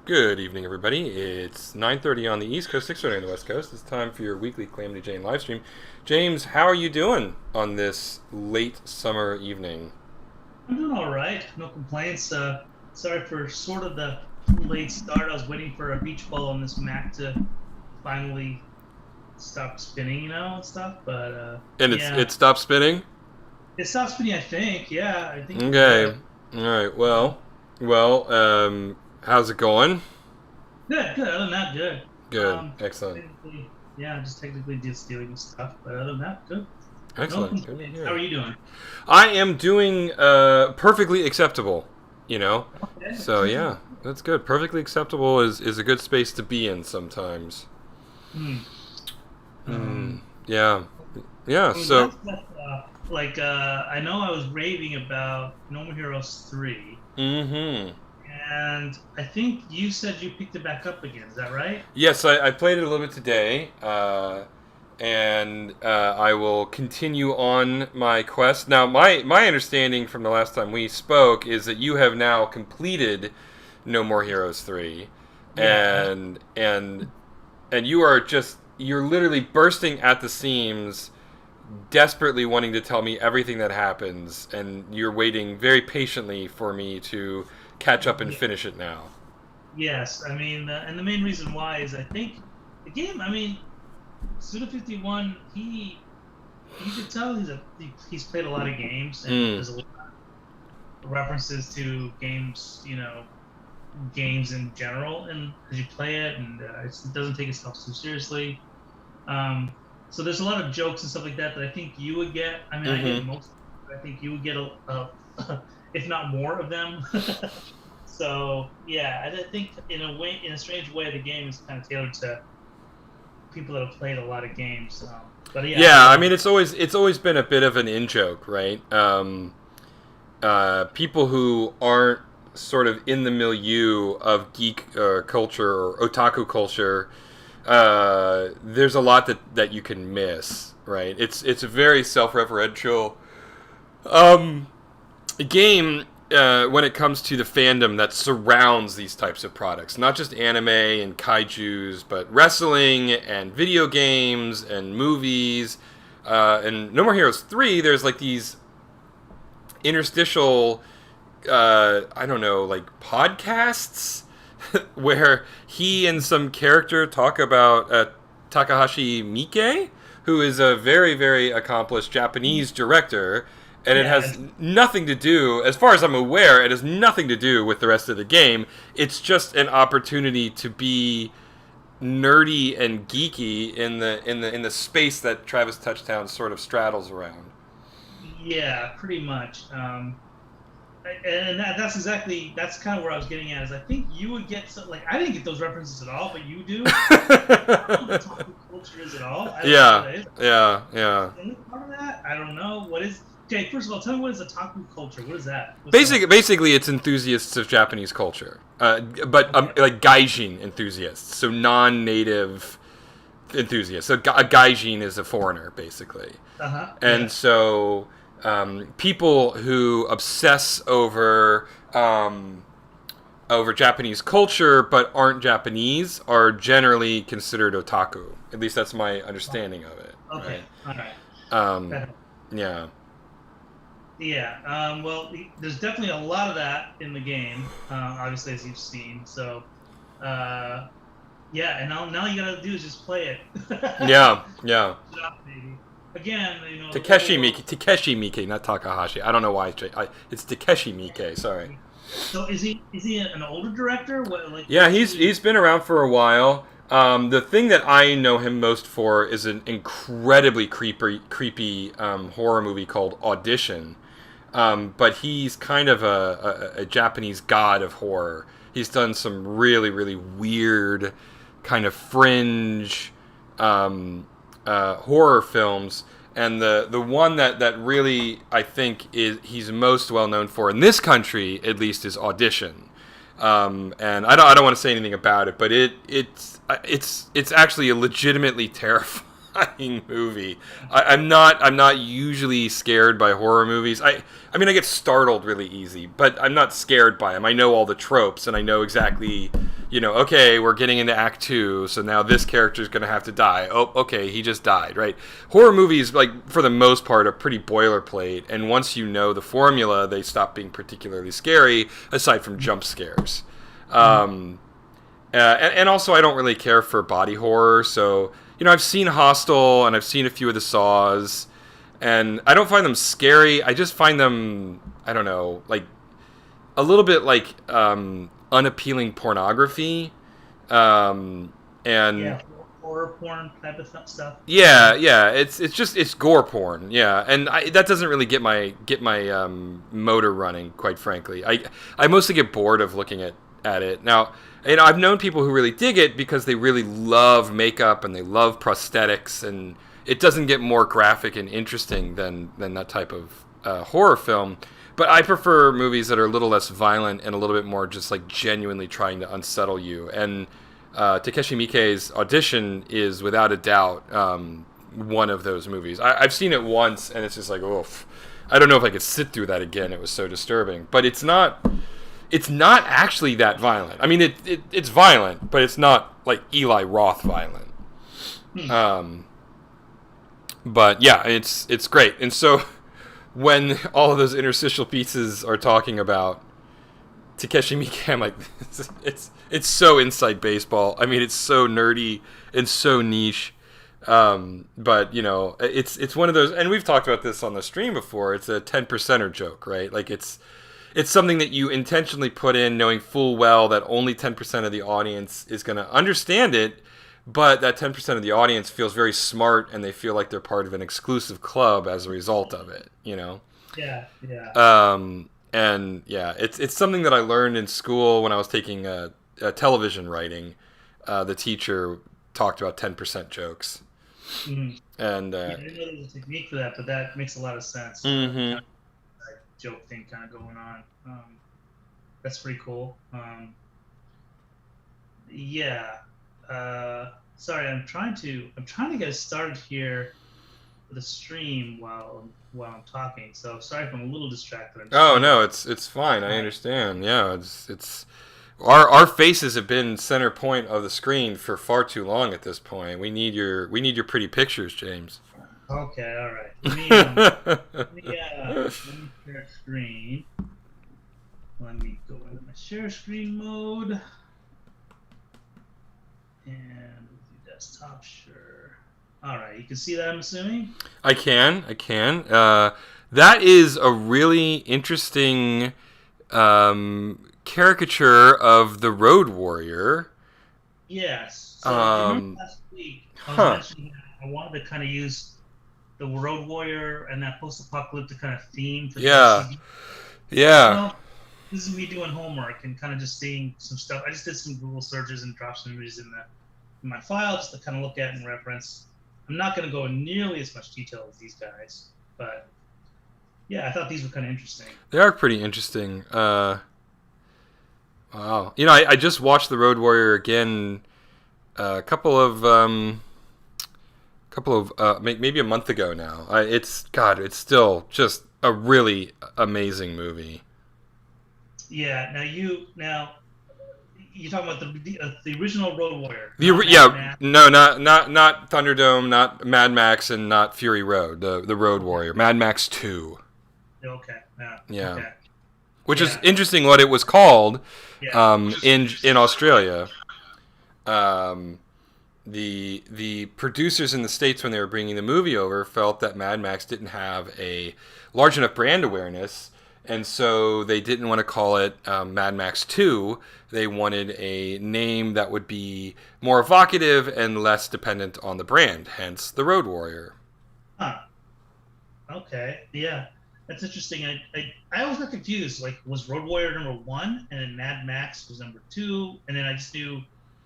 Good evening, everybody. It's 9:30 on the East Coast, 6:30 on the West Coast. It's time for your weekly Calamity Jane live stream. James, how are you doing on this late summer evening? I'm doing all right. No complaints. Sorry for sort of the late start. I was waiting for a beach ball on this Mac to finally stop spinning, and stuff. But And yeah, it stopped spinning? it stopped spinning. I think. Yeah, I think it Okay. did. All right. Uh, How's it going? Good. Good. Other than that, good. Good. Excellent. Technically, yeah, just technically just dealing with stuff. But other than that, good. No Excellent. Good to complaints. How hear. are you doing? I am doing perfectly acceptable, you know? Okay. So, yeah, that's good. Perfectly acceptable is a good space to be in sometimes. Hmm. Mm, Um, yeah. Yeah, I mean, so. I know I was raving about No More Heroes 3. Mm-hmm. And I think you said you picked it back up again. Is that right? Yes, I played it a little bit today, and I will continue on my quest. Now, my understanding from the last time we spoke is that you have now completed No More Heroes 3, Yeah. and you're literally bursting at the seams, desperately wanting to tell me everything that happens, and you're waiting very patiently for me to catch up and Yeah. finish it now. Yes. I mean, and the main reason why is I think the game. I mean, Suda51. You could tell he's played a lot of games, and Mm. there's a lot of references to games. Games in general, and as you play it, and it doesn't take itself too seriously. Um, so there's a lot of jokes and stuff like that that I think you would get. I mean, I get Mm-hmm. most, but I think you would get if not more of them. So yeah, I think in a strange way, the game is kind of tailored to people that have played a lot of games. But yeah, I Yeah, I love mean it. it's always been a bit of an in joke, right? People who aren't sort of in the milieu of geek culture or otaku culture, there's a lot that you can miss, right? It's a very self-referential um, game when it comes to the fandom that surrounds these types of products. Not just anime and kaijus, but wrestling and video games and movies. And No More Heroes 3, there's like these interstitial, I don't know, like podcasts where he and some character talk about Takashi Miike, who is a very, very accomplished Japanese director, and it Yeah, has nothing to do, as far as I'm aware, it has nothing to do with the rest of the game. It's just an opportunity to be nerdy and geeky in the space that Travis Touchdown sort of straddles around. yeah, pretty much. And that's kind of where I was getting at. Is I think you would get like I didn't get those references at all, but you do. I don't know what topic culture is at all. I don't know what Yeah, that is. yeah, yeah. Any part of that? I don't know. What is? Okay, first of all, tell me what is otaku culture? What is that? What's going on? Basically, it's enthusiasts of Japanese culture, but Okay. like gaijin enthusiasts, so non-native enthusiasts. So a gaijin is a foreigner, basically, Uh huh. and Yeah. so people who obsess over Japanese culture but aren't Japanese are generally considered otaku. At least that's my understanding of it. Okay. Right? All right. Um, That- yeah. Yeah. Well, there's definitely a lot of that in the game. Obviously, as you've seen. So, uh, yeah. And now you gotta do is just play it. Yeah. Yeah. Stop, baby. Again, the whole Takeshi world. Miike, Takeshi Miike, not Takahashi. I don't know why it's Takeshi Miike. Sorry. So is he an older director? Yeah, What's he's been around for a while. The thing that I know him most for is an incredibly creepy horror movie called Audition. But he's kind of a Japanese god of horror. He's done some really, really weird, kind of fringe horror films. And the one that really I think he's most well known for in this country at least is Audition. And I don't want to say anything about it, but it's actually a legitimately terrifying movie. I'm not usually scared by horror movies. I mean I get startled really easy, but I'm not scared by them. I know all the tropes and I know exactly okay, we're getting into Act 2, so now this character's going to have to die. Oh, okay, he just died, right? Horror movies, like, for the most part, are pretty boilerplate, and once you know the formula, they stop being particularly scary, aside from jump scares. And also, I don't really care for body horror, so, I've seen Hostel, and I've seen a few of the Saws, and I don't find them scary, I just find them, I don't know, like, a little bit like unappealing pornography, and horror porn type of stuff. Yeah, it's gore porn, and that doesn't really get my motor running, quite frankly. I mostly get bored of looking at it. Now, I've known people who really dig it because they really love makeup and they love prosthetics, and it doesn't get more graphic and interesting than that type of horror film. But I prefer movies that are a little less violent and a little bit more just like genuinely trying to unsettle you. And Takashi Miike's Audition is without a doubt one of those movies. I've seen it once and it's just like, oof. I don't know if I could sit through that again. It was so disturbing. But it's not actually that violent. I mean, it's violent, but it's not like Eli Roth violent. But yeah, it's great. And so when all of those interstitial pieces are talking about Takashi Miike, I'm like, it's so inside baseball. I mean, it's so nerdy and so niche. But it's one of those, and we've talked about this on the stream before. It's a 10%er joke, right? Like it's something that you intentionally put in, knowing full well that only 10% of the audience is going to understand it. But that 10% of the audience feels very smart, and they feel like they're part of an exclusive club as a result of it. Yeah. And yeah, it's something that I learned in school when I was taking television writing. The teacher talked about 10% jokes. Mm-hmm. And I didn't know there was a technique for that, but that makes a lot of sense. Mm-hmm. Kind of joke thing kind of going on. That's pretty cool. Sorry, I'm trying to get us started here with the stream while I'm talking. So sorry if I'm a little distracted. Oh no, it's fine. I understand. Yeah, it's our faces have been center point of the screen for far too long at this point. We need your pretty pictures, James. Okay, all right. Let me share screen. Let me go into my share screen mode. And desktop, sure. All right, you can see that, I'm assuming? I can. That is a really interesting caricature of the Road Warrior. Yes. So remember last week I was mentioning that I wanted to kind of use the Road Warrior and that post-apocalyptic kind of theme for the OCD. Yeah. This is me doing homework and kind of just seeing some stuff. I just did some Google searches and dropped some images in my file just to kind of look at and reference. I'm not going to go in nearly as much detail as these guys, but yeah, I thought these were kind of interesting. They are pretty interesting. Wow. I just watched The Road Warrior again maybe a month ago now. It's still just a really amazing movie. Yeah. Now you're talking about the original Road Warrior. Not Thunderdome, not Mad Max, and not Fury Road. The Road Warrior, Mad Max 2. Okay. Yeah. Okay. Which is interesting. What it was called in Australia. The producers in the States, when they were bringing the movie over, felt that Mad Max didn't have a large enough brand awareness. And so they didn't want to call it Mad Max 2. They wanted a name that would be more evocative and less dependent on the brand, hence the Road Warrior. Huh. Okay. Yeah. That's interesting. I always got confused. Like, was Road Warrior number 1 and then Mad Max was number 2? And then I just knew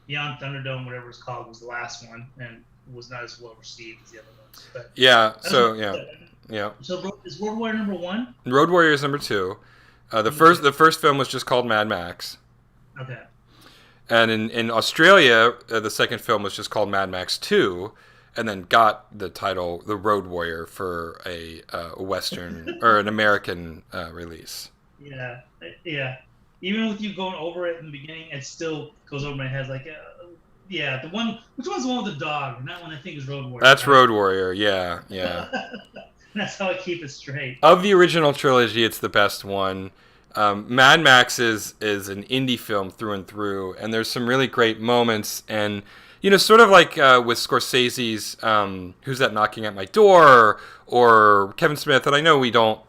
Beyond Thunderdome, whatever it's called, was the last one and was not as well received as the other ones. But yeah. So is Road Warrior number 1? Road Warrior is number 2. The first film was just called Mad Max. Okay. And in Australia, the second film was just called Mad Max 2, and then got the title The Road Warrior for a Western or an American release. Yeah. even with you going over it in the beginning, it still goes over my head. Like, yeah, the one. Which one's the one with the dog? And that one I think is Road Warrior. That's Right? Road Warrior. Yeah, yeah. That's how I keep it straight. Of the original trilogy, it's the best one. Mad Max is an indie film through and through, and there's some really great moments. And sort of like with Scorsese's "Who's That Knocking at My Door" or Kevin Smith, and I know we don't.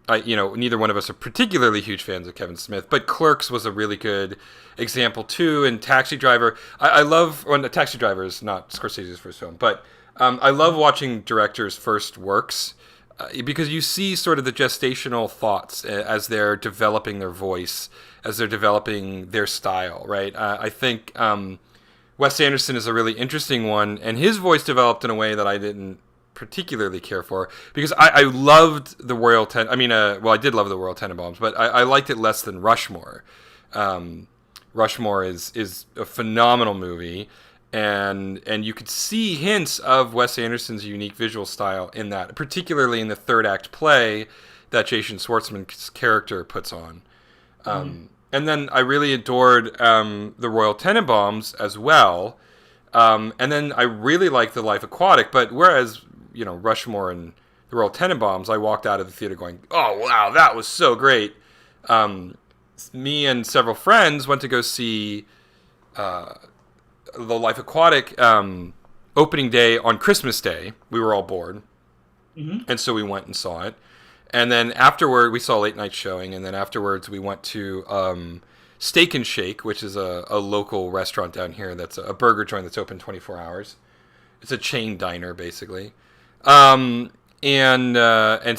Neither one of us are particularly huge fans of Kevin Smith, but Clerks was a really good example too. And Taxi Driver, I love. Well, Taxi Driver is not Scorsese's first film, but I love watching directors' first works because you see sort of the gestational thoughts as they're developing their voice, as they're developing their style. Right? I think Wes Anderson is a really interesting one, and his voice developed in a way that I didn't particularly care for because I loved the Royal Ten. I mean, I did love the Royal Tenenbaums, but I liked it less than Rushmore. Rushmore is a phenomenal movie, and you could see hints of Wes Anderson's unique visual style in that, particularly in the third act play that Jason Schwartzman's character puts on. And then I really adored the Royal Tenenbaums as well. And then I really liked The Life Aquatic, but whereas Rushmore and the Royal Tenenbaums, I walked out of the theater going, "Oh wow, that was so great." Me and several friends went to go see The Life Aquatic opening day on Christmas Day. We were all bored, and so we went and saw it. And then afterward, we saw a late night showing, and then afterwards we went to Steak and Shake, which is a local restaurant down here that's a burger joint that's open 24 hours. It's a chain diner, basically. And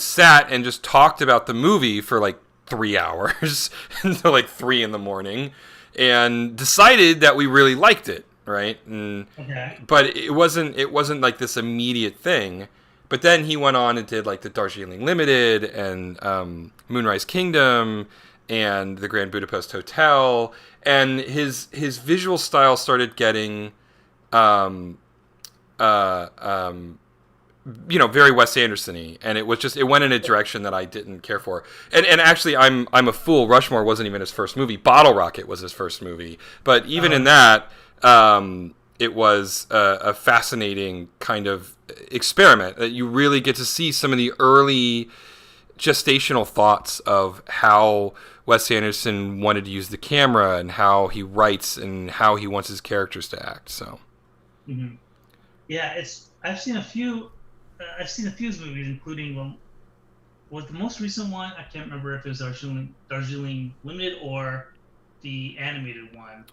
sat and just talked about the movie for like 3 hours until like 3 in the morning, and decided that we really liked it, right? Okay. But it wasn't like this immediate thing. But then he went on and did like the Darjeeling Limited and Moonrise Kingdom and the Grand Budapest Hotel, and his visual style started getting very Wes Anderson-y, and it went in a direction that I didn't care for. And actually, I'm a fool. Rushmore wasn't even his first movie. Bottle Rocket was his first movie. But even in that, it was a fascinating kind of experiment that you really get to see some of the early gestational thoughts of how Wes Anderson wanted to use the camera and how he writes and how he wants his characters to act. So, yeah, I've seen a few of his movies, including was the most recent one. I can't remember if it was Darjeeling Limited or the animated one.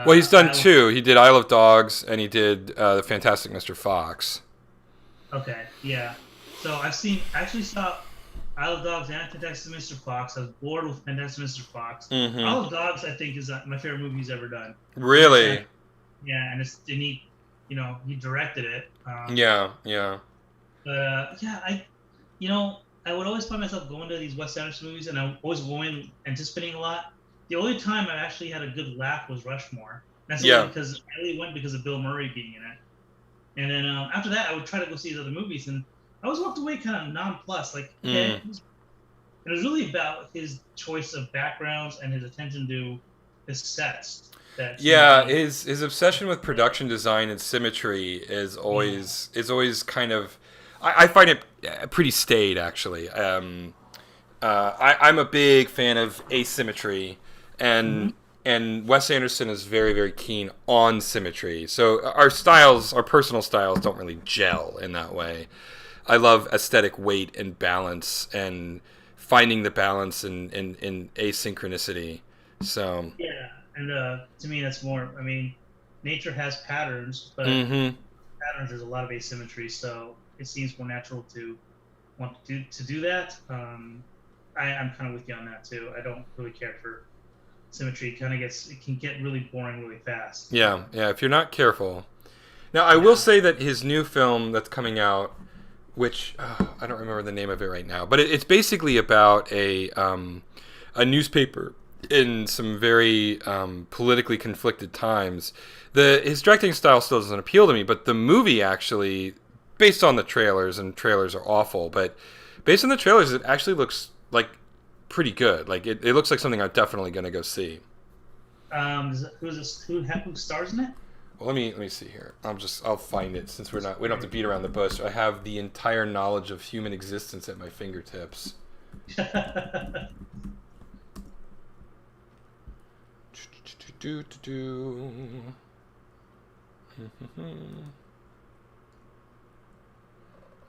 Well, he's done two. He did Isle of Dogs, and he did The Fantastic Mr. Fox. Okay, yeah. So I actually saw Isle of Dogs and Fantastic Mr. Fox. I was bored with Fantastic Mr. Fox. Isle of Dogs, I think, is my favorite movie he's ever done. Really? Yeah, and he directed it. Yeah. But I would always find myself going to these Wes Anderson movies, and I'm always going anticipating a lot. The only time I actually had a good laugh was Rushmore. That's only because I really went because of Bill Murray being in it. And then after that, I would try to go see these other movies, and I always walked away kind of nonplussed. Like, okay, it was really about his choice of backgrounds and his attention to his sets. His obsession with production design and symmetry is always kind of. I find it pretty staid, actually. I'm a big fan of asymmetry, and Wes Anderson is very, very keen on symmetry. So our personal styles don't really gel in that way. I love aesthetic weight and balance and finding the balance in asynchronicity. So yeah, and to me that's more. I mean, nature has patterns, but patterns there's a lot of asymmetry. So it seems more natural to want to do that. I'm kind of with you on that too. I don't really care for symmetry. It can get really boring really fast. Yeah, if you're not careful. Now, I will say that his new film that's coming out, which I don't remember the name of it right now, but it's basically about a newspaper in some very politically conflicted times. His directing style still doesn't appeal to me, but the movie actually, based on the trailers, and trailers are awful, but based on the trailers, it actually looks like pretty good. Like it looks like something I'm definitely gonna go see. Who stars in it? Well, let me see here. I'll find it since we don't have to beat around the bush. I have the entire knowledge of human existence at my fingertips.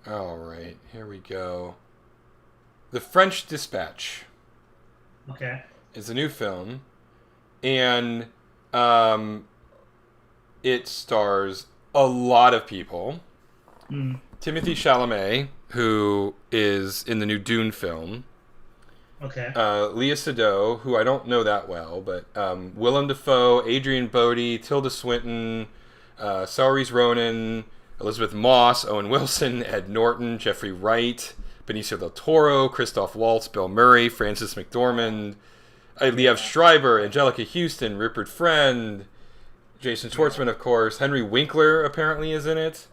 All right, here we go. The French Dispatch. Okay. Is a new film, and it stars a lot of people. Timothée Chalamet, who is in the new Dune film. Okay. Léa Seydoux, who I don't know that well, but Willem Dafoe, Adrian Brody, Tilda Swinton, Saoirse Ronan, Elizabeth Moss, Owen Wilson, Ed Norton, Jeffrey Wright, Benicio del Toro, Christoph Waltz, Bill Murray, Frances McDormand, Liev Schreiber, Angelica Houston, Rupert Friend, Jason Schwartzman, of course. Henry Winkler apparently is in it.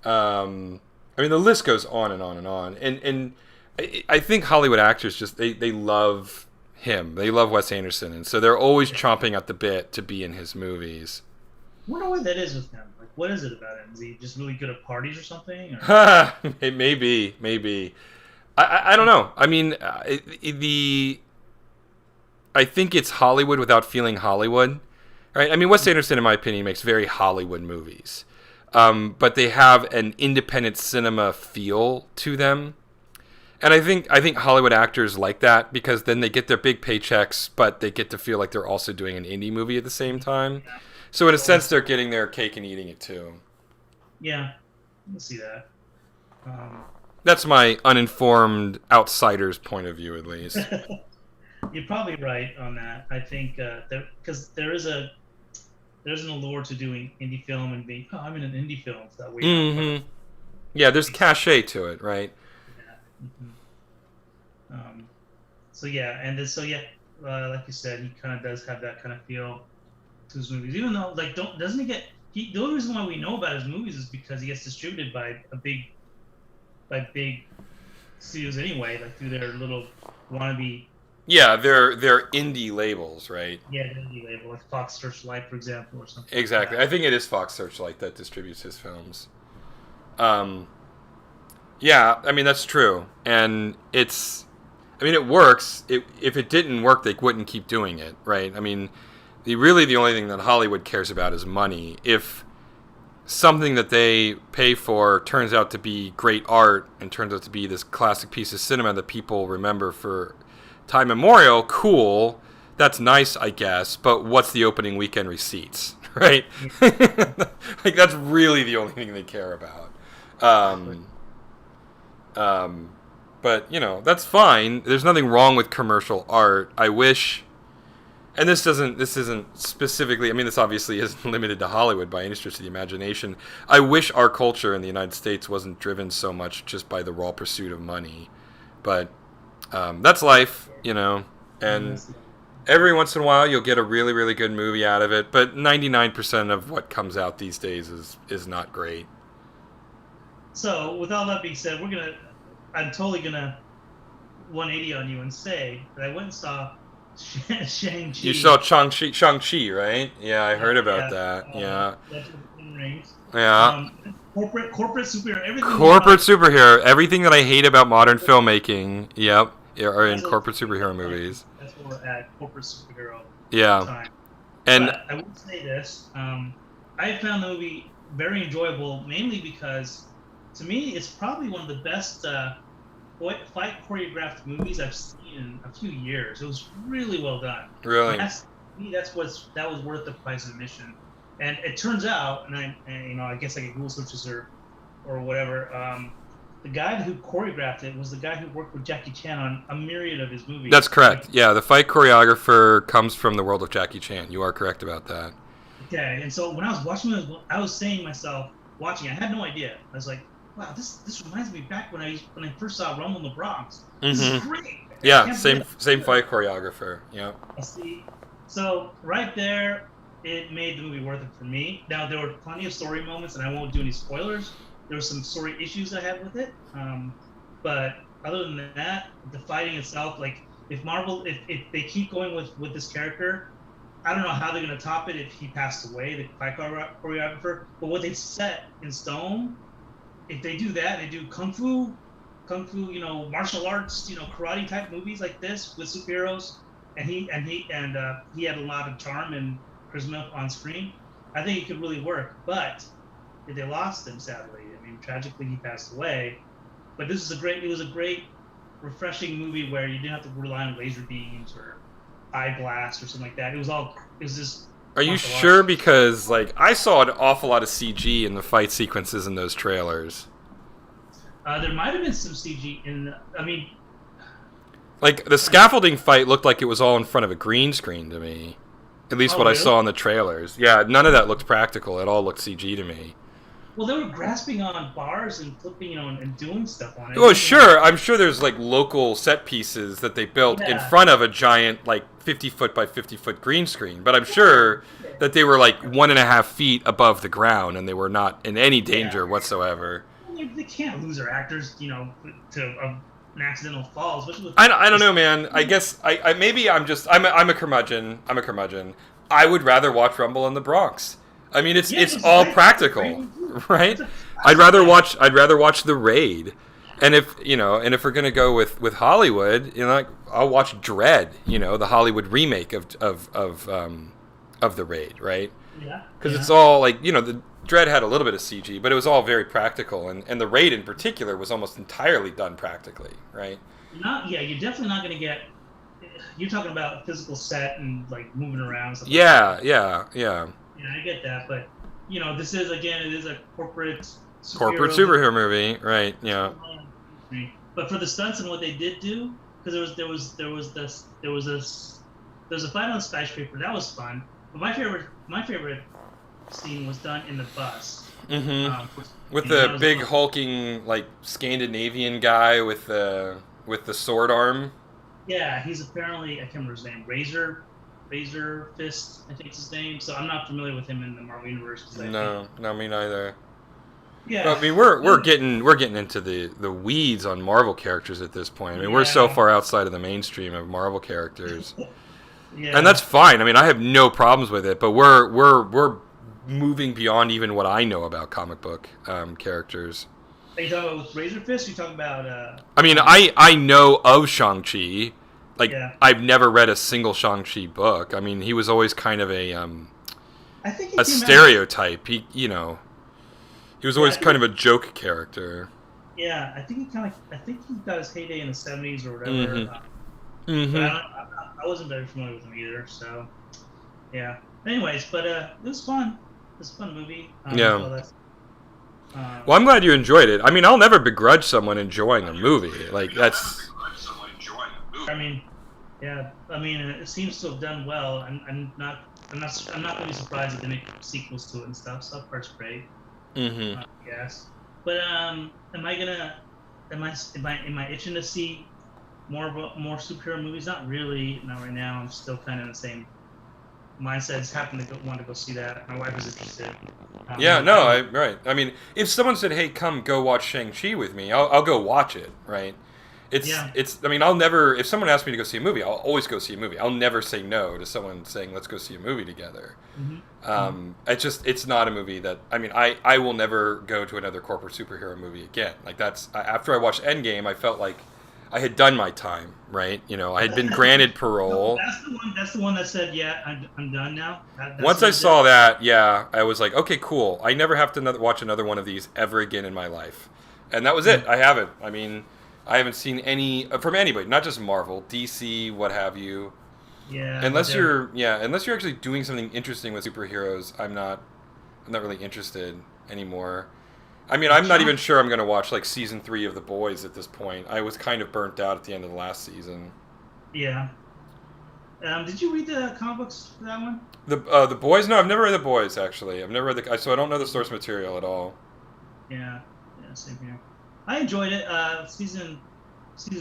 I mean, the list goes on and on and on. And I think Hollywood actors just, they love him. They love Wes Anderson. And so they're always chomping at the bit to be in his movies. I wonder what that is with him. Like, what is it about him? Is he just really good at parties or something? Or? Maybe. I don't know. I mean, I think it's Hollywood without feeling Hollywood. Right? I mean, Wes Anderson, in my opinion, makes very Hollywood movies. But they have an independent cinema feel to them. And I think Hollywood actors like that because then they get their big paychecks, but they get to feel like they're also doing an indie movie at the same time. So in a sense, they're getting their cake and eating it too. Yeah, I can see that. That's my uninformed outsider's point of view, at least. You're probably right on that. I think because there's an allure to doing indie film and being, I'm in an indie film. So that way. Mm-hmm. Yeah, there's cachet to it, right? Yeah. Mm-hmm. Like you said, he kind of does have that kind of feel to his movies. Even though, like, doesn't he get? The only reason why we know about his movies is because he gets distributed by big studios anyway, like through their little wannabe. Yeah, they're indie labels, right? Yeah, indie label, like Fox Searchlight, for example, or something. Exactly. I think it is Fox Searchlight that distributes his films. Yeah, I mean, that's true. And it works. If it didn't work, they wouldn't keep doing it, right? I mean, the only thing that Hollywood cares about is money. If something that they pay for turns out to be great art and turns out to be this classic piece of cinema that people remember for time immemorial, cool. That's nice, I guess. But what's the opening weekend receipts, right? Like, that's really the only thing they care about. But, that's fine. There's nothing wrong with commercial art. I wish, and this isn't specifically, I mean, this obviously isn't limited to Hollywood by any stretch of the imagination. I wish our culture in the United States wasn't driven so much just by the raw pursuit of money. But that's life, and every once in a while you'll get a really, really good movie out of it, but 99% of what comes out these days is not great. So, with all that being said, I'm totally gonna 180 on you and say that I went and saw Shang-Chi. You saw Shang-Chi, right? Yeah, I heard about that. Yeah. Rings. Yeah. Corporate superhero. Everything. Corporate superhero. Everything that I hate about modern filmmaking. Yep. Are in corporate superhero movies. That's where we're at. Corporate superhero. Yeah. Time. And but I will say this. I found the movie very enjoyable, mainly because, to me, it's probably one of the best fight choreographed movies I've seen in a few years. It was really well done. Really? That was worth the price of admission. And it turns out, and I guess I get Google searches or whatever. The guy who choreographed it was the guy who worked with Jackie Chan on a myriad of his movies. That's correct. Yeah, the fight choreographer comes from the world of Jackie Chan. You are correct about that. Okay, and so when I was watching it, I was saying to myself, watching, I had no idea. I was like, wow, this reminds me back when I first saw Rumble in the Bronx. This is great. Yeah, same fight choreographer. Yeah. See, so right there, it made the movie worth it for me. Now, there were plenty of story moments, and I won't do any spoilers. There were some story issues I had with it. But other than that, the fighting itself, like, if Marvel, if they keep going with this character, I don't know how they're gonna top it if he passed away, the fight choreographer. But what they set in stone, if they do that, they do kung fu, martial arts, karate type movies like this with superheroes, and he had a lot of charm and charisma on screen. I think it could really work. But if they lost him, sadly, I mean, tragically he passed away. But it was a great, refreshing movie where you didn't have to rely on laser beams or eye blast or something like that. It was just. Are you sure? Because like I saw an awful lot of CG in the fight sequences in those trailers. There might have been some CG like the scaffolding fight looked like it was all in front of a green screen to me. At least what really? I saw in the trailers. Yeah, none of that looked practical. It all looked CG to me. Well, they were grasping on bars and flipping, and doing stuff on it. Well, sure. I'm sure there's like local set pieces that they built in front of a giant like 50-foot by 50-foot green screen. But I'm sure that they were like 1.5 feet above the ground and they were not in any danger whatsoever. They can't lose their actors, to an accidental fall. Especially with I don't know, man. I guess maybe I'm a curmudgeon. I'm a curmudgeon. I would rather watch Rumble in the Bronx. I mean, it's all practical, right? I'd rather watch The Raid, and if we're gonna go with Hollywood, I'll watch Dredd, the Hollywood remake of The Raid, right? Yeah. Because it's all like the Dredd had a little bit of CG, but it was all very practical, and The Raid in particular was almost entirely done practically, right? You're definitely not gonna get. You're talking about physical set and like moving around. And stuff Yeah. Yeah, I get that, but this is it is a corporate superhero movie, right? Yeah. But for the stunts and what they did do, because there was a fight on the skyscraper that was fun. But my favorite scene was done in the bus. Mm-hmm. With the big hulking like Scandinavian guy with the sword arm. Yeah, he's apparently, I can't remember his name, Razor Fist, I think it's his name. So I'm not familiar with him in the Marvel universe. No, me neither. Yeah, but, I mean we're getting into the weeds on Marvel characters at this point. I mean we're so far outside of the mainstream of Marvel characters, and that's fine. I mean I have no problems with it, but we're moving beyond even what I know about comic book characters. Are you talking about Razor Fist? Or are you talking about? I mean I know of Shang-Chi. Like I've never read a single Shang-Chi book. I mean, he was always kind of a stereotype. He was always kind of a joke character. Yeah, I think he got his heyday in the '70s or whatever. Mm-hmm. But I wasn't very familiar with him either. So, yeah. Anyways, but it was fun. It was a fun movie. Well, I'm glad you enjoyed it. I mean, I'll never begrudge someone enjoying a movie. Like that's. I mean, it seems to have done well. I'm not really surprised that they make sequels to it and stuff. So that part's great. Mm-hmm. I guess. But am I itching to see more superhero movies? Not really. Not right now. I'm still kind of in the same mindset. Just happen to want to go see that. My wife is interested. Right. I mean, if someone said, "Hey, come go watch Shang-Chi with me," I'll go watch it. Right. It's. I mean, I'll never. If someone asks me to go see a movie, I'll always go see a movie. I'll never say no to someone saying, "Let's go see a movie together." Mm-hmm. It's not a movie that. I mean, I will never go to another corporate superhero movie again. Like that's after I watched Endgame, I felt like I had done my time. Right? I had been granted parole. That's the one that said, "Yeah, I'm done now." Once I saw that, I was like, "Okay, cool. I never have to watch another one of these ever again in my life," and that was it. I haven't. I mean. I haven't seen any from anybody, not just Marvel, DC, what have you. Yeah. Unless you're actually doing something interesting with superheroes, I'm not really interested anymore. I mean, I'm not even sure I'm going to watch like season 3 of The Boys at this point. I was kind of burnt out at the end of the last season. Yeah. Did you read the comic books for that one? The Boys? No, I've never read The Boys actually. I've never read so I don't know the source material at all. Yeah, same here. I enjoyed it. Season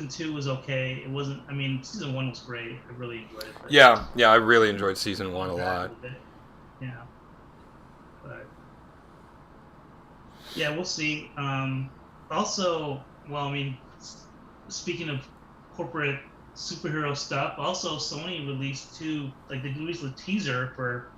2 was okay. It wasn't. I mean, season 1 was great. I really enjoyed it. Yeah, I really enjoyed season 1 a lot. Yeah, but yeah, we'll see. Also, well, I mean, speaking of corporate superhero stuff. Also, Sony released they released a teaser for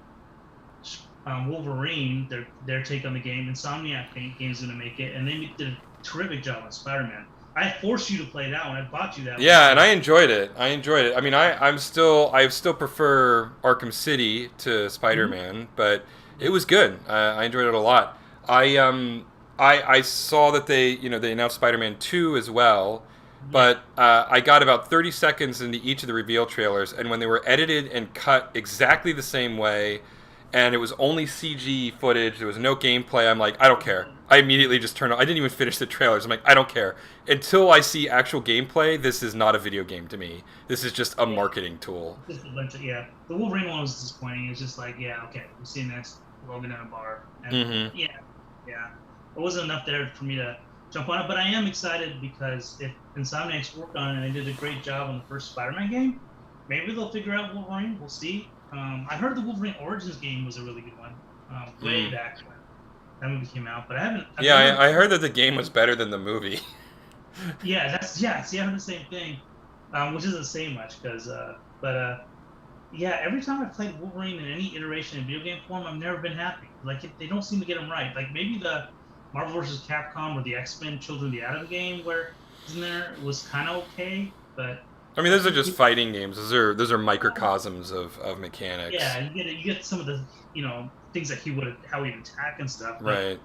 Wolverine, their take on the game. Insomniac game's gonna make it, and they did a terrific job on Spider-Man. I forced you to play that one. I bought you that one. Yeah, and I enjoyed it. I mean, I still prefer Arkham City to Spider-Man, but it was good. I enjoyed it a lot. I saw that they announced Spider-Man 2 as well, but I got about 30 seconds into each of the reveal trailers, and when they were edited and cut exactly the same way, and it was only CG footage, there was no gameplay, I'm like, I don't care. I immediately just turned on. I didn't even finish the trailers. I'm like, I don't care. Until I see actual gameplay, this is not a video game to me. This is just a marketing tool. Just a bunch of, The Wolverine one was disappointing. It's just like, okay, we've seen this Logan at a bar. And yeah. It wasn't enough there for me to jump on it, but I am excited because if Insomniac's worked on it and they did a great job on the first Spider-Man game, maybe they'll figure out Wolverine. We'll see. I heard the Wolverine Origins game was a really good one, way back when that movie came out, but I haven't. I heard that the game was better than the movie. See, I heard the same thing, which doesn't say much because, every time I've played Wolverine in any iteration in video game form, I've never been happy. Like they don't seem to get them right. Like maybe the Marvel vs. Capcom or the X-Men Children of the Atom game where isn't there was kind of okay, but. I mean, those are just fighting games. Those are microcosms of mechanics. Yeah, you get some of the things that how he'd attack and stuff. Right.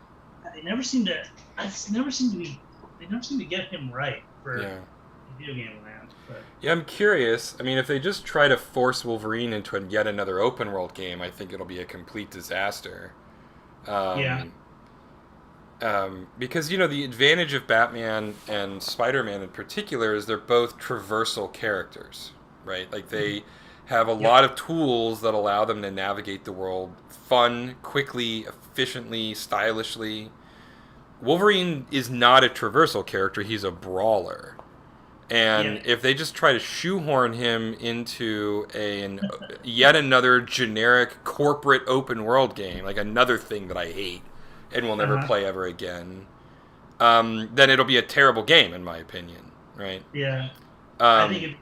They never seem to. They never seem to get him right for video game land. But. Yeah, I'm curious. I mean, if they just try to force Wolverine into yet another open world game, I think it'll be a complete disaster. Because the advantage of Batman and Spider-Man in particular is they're both traversal characters, right? Like they have a lot of tools that allow them to navigate the world quickly, efficiently, stylishly. Wolverine is not a traversal character, he's a brawler. And if they just try to shoehorn him into yet another generic corporate open world game, like another thing that I hate and will never play ever again, then it'll be a terrible game, in my opinion, right? Yeah. I think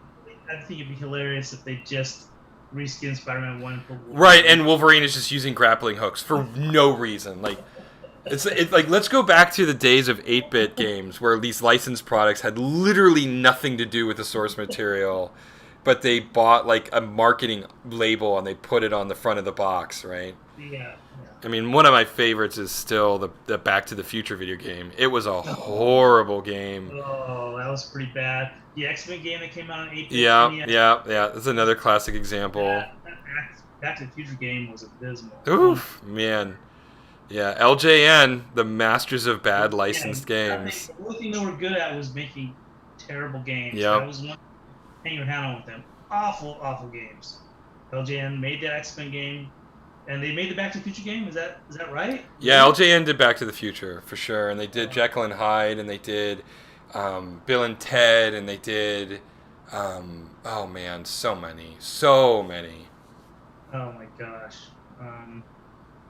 it'd be hilarious if they just reskin Spider-Man 1 and put Wolverine. Right, and Wolverine is just using grappling hooks for no reason. Like, it's like, let's go back to the days of 8-bit games where these licensed products had literally nothing to do with the source material, but they bought like a marketing label and they put it on the front of the box, right? Yeah. I mean, one of my favorites is still the Back to the Future video game. It was a horrible game. Oh, that was pretty bad. The X-Men game that came out in 8-bit. Yeah. That's another classic example. That Back to the Future game was abysmal. Oof, man. Yeah, LJN, the masters of bad licensed games. The only thing they were good at was making terrible games. Yep. That was one hang your hat on with them. Awful games. LJN made that X-Men game. And they made the Back to the Future game. Is that right? Yeah, LJN did Back to the Future for sure, and they did Jekyll and Hyde, and they did Bill and Ted, and they did oh man, so many. Oh my gosh.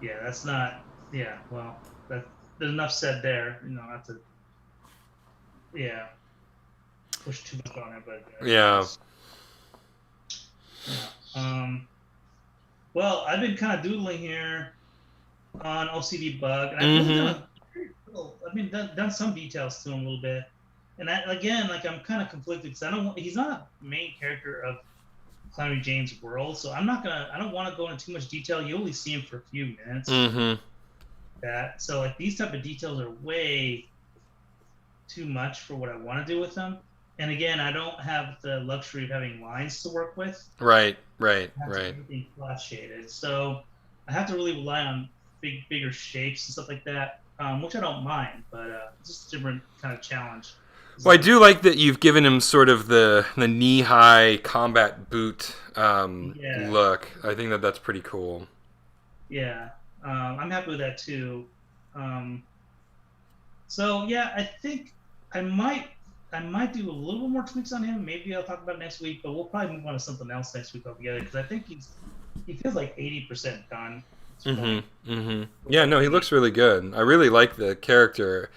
That's not. Yeah, well, there's enough said there. Not to. Yeah. Push too much on it, but. Yeah. Well, I've been kind of doodling here on OCD Bug, and I've done some details to him a little bit, and I'm kind of conflicted because he's not a main character of Calamity Jane's world, so I don't want to go into too much detail. You only see him for a few minutes. So like these type of details are way too much for what I want to do with them. And again, I don't have the luxury of having lines to work with. Right. Everything flat shaded, so I have to really rely on bigger shapes and stuff like that, which I don't mind, but it's just a different kind of challenge. Well, I do like that you've given him sort of the knee-high combat boot look. I think that's pretty cool. Yeah, I'm happy with that too. So yeah, I think I might do a little bit more tweaks on him. Maybe I'll talk about it next week, but we'll probably move on to something else next week altogether because I think he feels like 80% done. Yeah, no, he looks really good. I really like the character.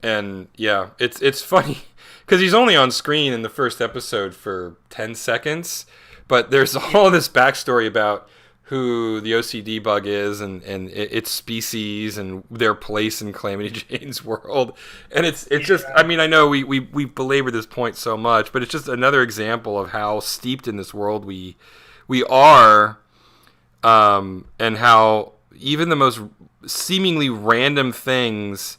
And yeah, it's funny because he's only on screen in the first episode for 10 seconds, but there's all this backstory about who the OCD bug is and its species and their place in Calamity Jane's world. And it's just, I mean, I know we belabor this point so much, but it's just another example of how steeped in this world we are, and how even the most seemingly random things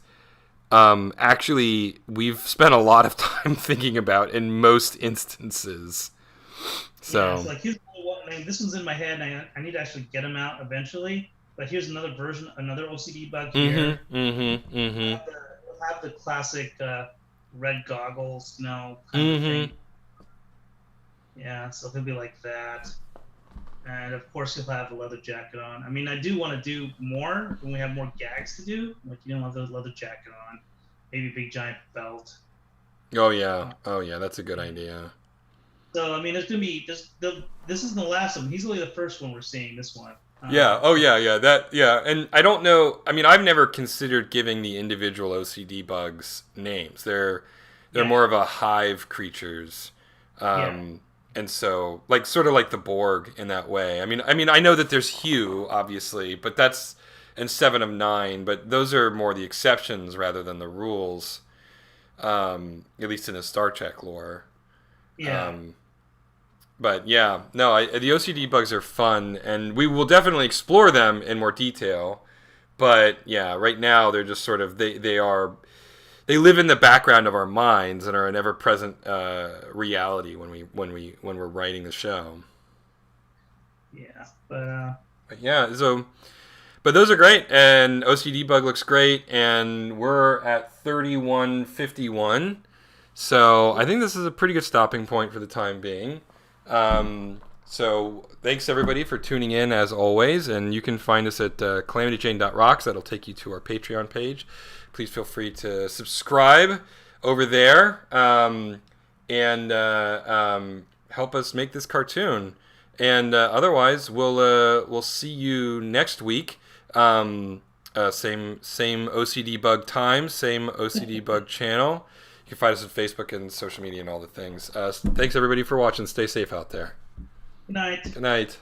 actually we've spent a lot of time thinking about in most instances. So yeah, it's like here's one. I mean, this one's in my head, and I need to actually get him out eventually. But here's another version, another OCD bug here. We'll have the classic red goggles, kind of thing. Yeah, so he'll be like that, and of course he'll have a leather jacket on. I mean, I do want to do more when we have more gags to do. Like have the leather jacket on, maybe a big giant belt. Oh yeah, that's a good idea. So I mean, there's gonna be this isn't the last one. He's only the first one we're seeing. This one. Yeah. Oh yeah. And I don't know. I mean, I've never considered giving the individual OCD bugs names. They're more of a hive creatures, and so sort of like the Borg in that way. I mean, I know that there's Hugh, obviously, but that's in 7 of 9. But those are more the exceptions rather than the rules, at least in the Star Trek lore. Yeah. But yeah, no, the OCD bugs are fun, and we will definitely explore them in more detail. But yeah, right now they're just sort of they live in the background of our minds and are an ever-present reality when we're writing the show. Yeah, but yeah, but those are great, and OCD bug looks great, and we're at 31:51. So I think this is a pretty good stopping point for the time being. So thanks everybody for tuning in as always, and you can find us at calamityjane.rocks. That'll take you to our Patreon page. Please feel free to subscribe over there, and help us make this cartoon. And otherwise, we'll see you next week. Same OCD bug time, same OCD bug channel. You can find us on Facebook and social media and all the things. Thanks, everybody, for watching. Stay safe out there. Good night. Good night.